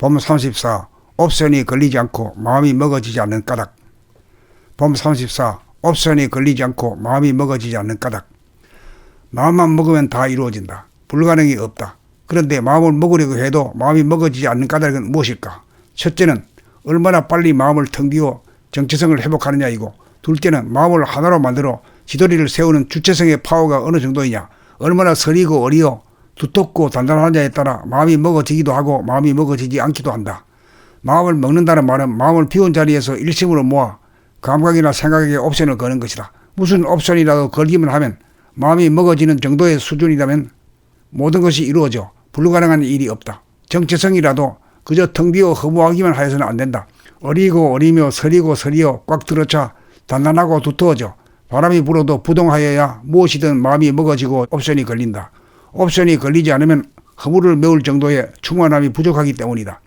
봄 34. 옵션이 걸리지 않고 마음이 먹어지지 않는 까닭. 봄 34. 옵션이 걸리지 않고 마음이 먹어지지 않는 까닭. 마음만 먹으면 다 이루어진다. 불가능이 없다. 그런데 마음을 먹으려고 해도 마음이 먹어지지 않는 까닭은 무엇일까? 첫째는 얼마나 빨리 마음을 텅 비워 정체성을 회복하느냐이고, 둘째는 마음을 하나로 만들어 지도리를 세우는 주체성의 파워가 어느 정도이냐, 얼마나 서리고 어리어 두텁고 단단하냐에 따라 마음이 먹어지기도 하고 마음이 먹어지지 않기도 한다. 마음을 먹는다는 말은 마음을 비운 자리에서 일심으로 모아 감각이나 생각에게 옵션을 거는 것이다. 무슨 옵션이라도 걸기만 하면 마음이 먹어지는 정도의 수준이라면 모든 것이 이루어져 불가능한 일이 없다. 정체성이라도 그저 텅 비어 허무하기만 하여서는 안 된다. 어리고 어리며 서리고 서리어 꽉 들어차 단단하고 두터워져 바람이 불어도 부동하여야 무엇이든 마음이 먹어지고 옵션이 걸린다. 옵션이 걸리지 않으면 허물을 메울 정도의 충만함이 부족하기 때문이다.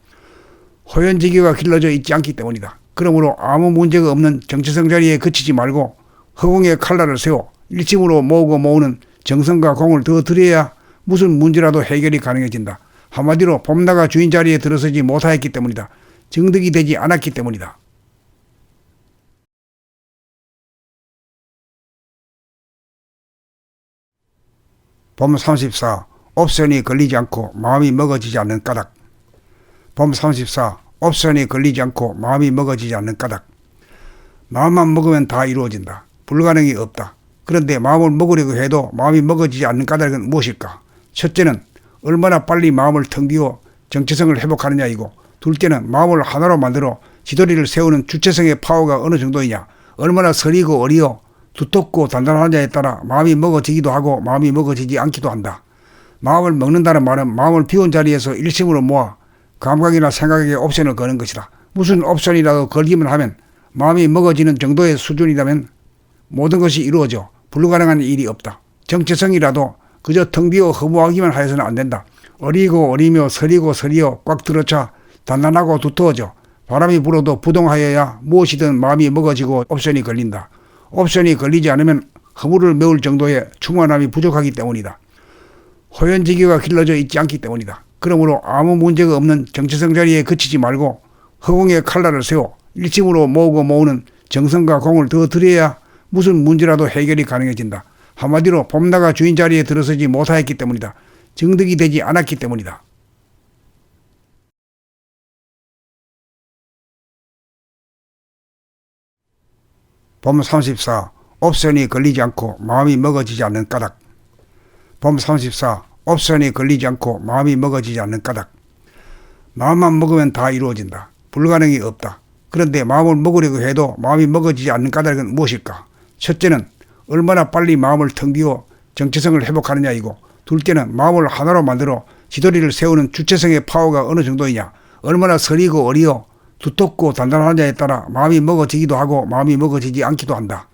호연지기가 길러져 있지 않기 때문이다. 그러므로 아무 문제가 없는 정체성 자리에 그치지 말고 허공에 칼날을 세워 일심으로 모으고 모으는 정성과 공을 더 들여야 무슨 문제라도 해결이 가능해진다. 한마디로 봄나가 주인 자리에 들어서지 못하였기 때문이다. 정득이 되지 않았기 때문이다. 봄 34. 옵션이 걸리지 않고 마음이 먹어지지 않는 까닭. 봄 34. 옵션이 걸리지 않고 마음이 먹어지지 않는 까닭. 마음만 먹으면 다 이루어진다. 불가능이 없다. 그런데 마음을 먹으려고 해도 마음이 먹어지지 않는 까닭은 무엇일까? 첫째는 얼마나 빨리 마음을 텅 비워 정체성을 회복하느냐이고, 둘째는 마음을 하나로 만들어 지도리를 세우는 주체성의 파워가 어느 정도이냐, 얼마나 서리고 어리어 두텁고 단단하냐에 따라 마음이 먹어지기도 하고 마음이 먹어지지 않기도 한다. 마음을 먹는다는 말은 마음을 비운 자리에서 일심으로 모아 감각이나 생각에게 옵션을 거는 것이다. 무슨 옵션이라도 걸기만 하면 마음이 먹어지는 정도의 수준이라면 모든 것이 이루어져 불가능한 일이 없다. 정체성이라도 그저 텅 비어 허무하기만 하여서는 안 된다. 어리고 어리며 서리고 서리어 꽉 들어차 단단하고 두터워져 바람이 불어도 부동하여야 무엇이든 마음이 먹어지고 옵션이 걸린다. 옵션이 걸리지 않으면 허물을 메울 정도의 충만함이 부족하기 때문이다. 호연지기가 길러져 있지 않기 때문이다. 그러므로 아무 문제가 없는 정체성 자리에 그치지 말고 허공에 칼날을 세워 일심으로 모으고 모으는 정성과 공을 더 들여야 무슨 문제라도 해결이 가능해진다. 한마디로 봄나가 주인 자리에 들어서지 못하였기 때문이다. 정득이 되지 않았기 때문이다. 봄 34. 옵션이 걸리지 않고 마음이 먹어지지 않는 까닭. 봄 34. 옵션이 걸리지 않고 마음이 먹어지지 않는 까닭. 마음만 먹으면 다 이루어진다. 불가능이 없다. 그런데 마음을 먹으려고 해도 마음이 먹어지지 않는 까닭은 무엇일까? 첫째는 얼마나 빨리 마음을 텅 비워 정체성을 회복하느냐이고, 둘째는 마음을 하나로 만들어 지도리를 세우는 주체성의 파워가 어느 정도이냐, 얼마나 서리고 어리어 두텁고 단단하냐에 따라 마음이 먹어지기도 하고 마음이 먹어지지 않기도 한다.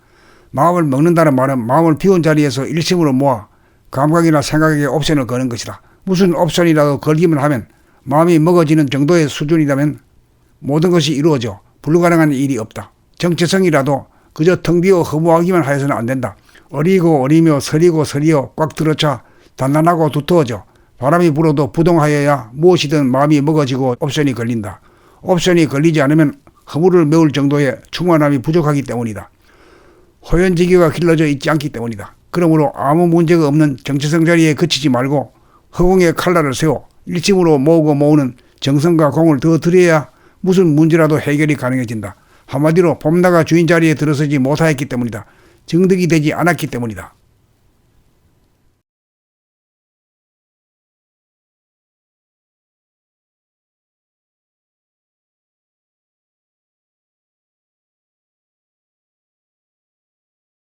마음을 먹는다는 말은 마음을 비운 자리에서 일심으로 모아 감각이나 생각에게 옵션을 거는 것이다. 무슨 옵션이라도 걸기만 하면 마음이 먹어지는 정도의 수준이라면 모든 것이 이루어져 불가능한 일이 없다. 정체성이라도 그저 텅 비어 허무하기만 하여서는 안 된다. 어리고 어리며 서리고 서리어 꽉 들어차 단단하고 두터워져 바람이 불어도 부동하여야 무엇이든 마음이 먹어지고 옵션이 걸린다. 옵션이 걸리지 않으면 허물을 메울 정도의 충만함이 부족하기 때문이다. 호연지기가 길러져 있지 않기 때문이다. 그러므로 아무 문제가 없는 정체성 자리에 그치지 말고 허공에 칼날을 세워 일심으로 모으고 모으는 정성과 공을 더 들여야 무슨 문제라도 해결이 가능해진다. 한마디로 봄나가 주인 자리에 들어서지 못하였기 때문이다. 정득이 되지 않았기 때문이다.